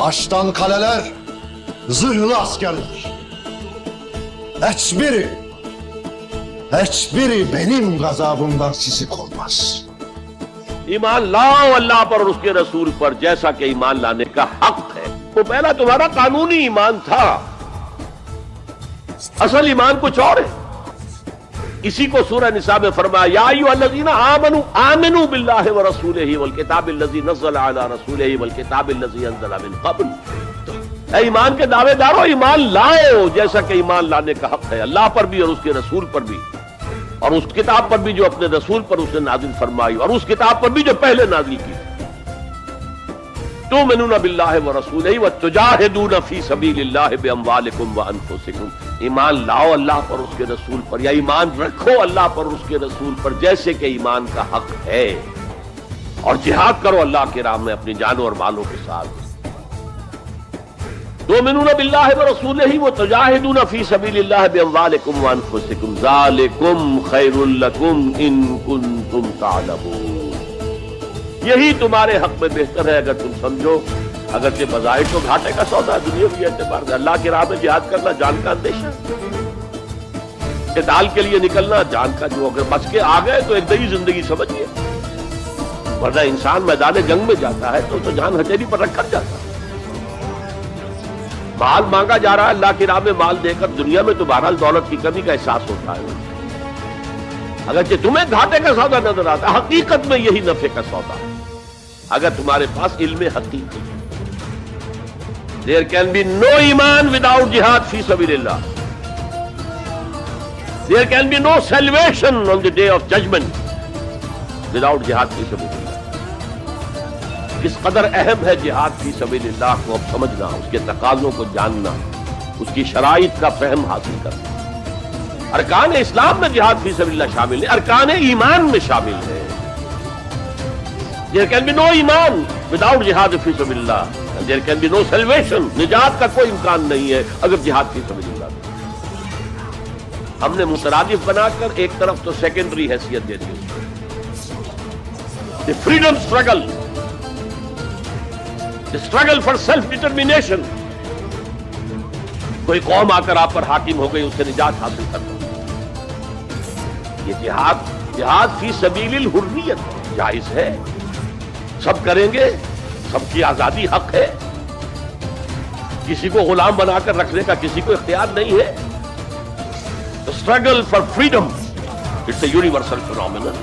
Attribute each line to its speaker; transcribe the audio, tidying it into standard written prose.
Speaker 1: Taştan kaleler, zırhlı askerler. Hiçbiri benim gazabımdan sizi korumaz.
Speaker 2: ایمان لاؤ اللہ پر اور اس کے رسول پر جیسا کہ ایمان لانے کا حق ہے. وہ پہلا تمہارا قانونی ایمان تھا، اصل ایمان کچھ اور ہے. اسی کو سورہ نساء میں فرمایا یا ایھا الذین آمنوا آمنوا باللہ ورسولہ والکتاب الذی نزل علی رسولہ والکتاب الذی انزل من قبل. اے ایمان کے دعوے دارو، ایمان لاؤ جیسا کہ ایمان لانے کا حق ہے، اللہ پر بھی اور اس کے رسول پر بھی، اور اس کتاب پر بھی جو اپنے رسول پر اس نے نازل فرمائی، اور اس کتاب پر بھی جو پہلے نازل کی. تؤمنون باللہ ورسولہ وتجاہدون فی سبیل اللہ باموالکم وانفسکم. ایمان لاؤ اللہ پر اس کے رسول پر، یا ایمان رکھو اللہ پر اس کے رسول پر جیسے کہ ایمان کا حق ہے، اور جہاد کرو اللہ کی راہ میں اپنی جانوں اور مالوں کے ساتھ. تؤمنون باللہ ورسولہ وتجاہدون فی سبیل اللہ باموالکم وانفسکم ذالکم خیر لکم ان کنتم تعلمون. یہی تمہارے حق میں بہتر ہے اگر تم سمجھو. اگرچہ بظاہر تو گھاٹے کا سودا ہے دنیاوی اعتبار سے، اللہ کی راہ میں جہاد کرنا جان کا اندیشہ، قتال کے لیے نکلنا جان کا، جو اگر بچ کے آ گئے تو ایک نئی زندگی سمجھیے، ورنہ انسان میدان جنگ میں جاتا ہے تو جان ہتھیلی پر رکھ کر جاتا ہے. مال مانگا جا رہا ہے اللہ کی راہ میں، مال دے کر دنیا میں تو بہرحال دولت کی کمی کا احساس ہوتا ہے. اگرچہ تمہیں گھاٹے کا سودا نظر آتا ہے، حقیقت میں یہی نفع کا سودا ہے اگر تمہارے پاس علم حقیقی. There can be no iman without jihad fi sabilillah. There can be no salvation on the day of judgment without jihad fi sabilillah. کس قدر اہم ہے جہاد فی سبیل اللہ کو اب سمجھنا، اس کے تقاضوں کو جاننا، اس کی شرائط کا فہم حاصل کرنا. ارکان اسلام میں جہاد فی سبیل اللہ شامل ہے، ارکان ایمان میں شامل ہے. There can be no ایمان without جہاد فی سبیل اللہ. There can be no salvation. نجات کا کوئی امکان نہیں ہے اگر جہاد فی سبیل اللہ. ہم نے مترادف بنا کر ایک طرف تو سیکنڈری حیثیت دے دی، the freedom struggle, the struggle for self determination. کوئی قوم آ کر آپ پر حاکم ہو گئی، اس سے نجات حاصل کرنا. یہ جہاد فی سبیل الحریت جائز ہے، سب کریں گے، سب کی آزادی حق ہے، کسی کو غلام بنا کر رکھنے کا کسی کو اختیار نہیں ہے. The struggle for freedom, it's a universal phenomenon.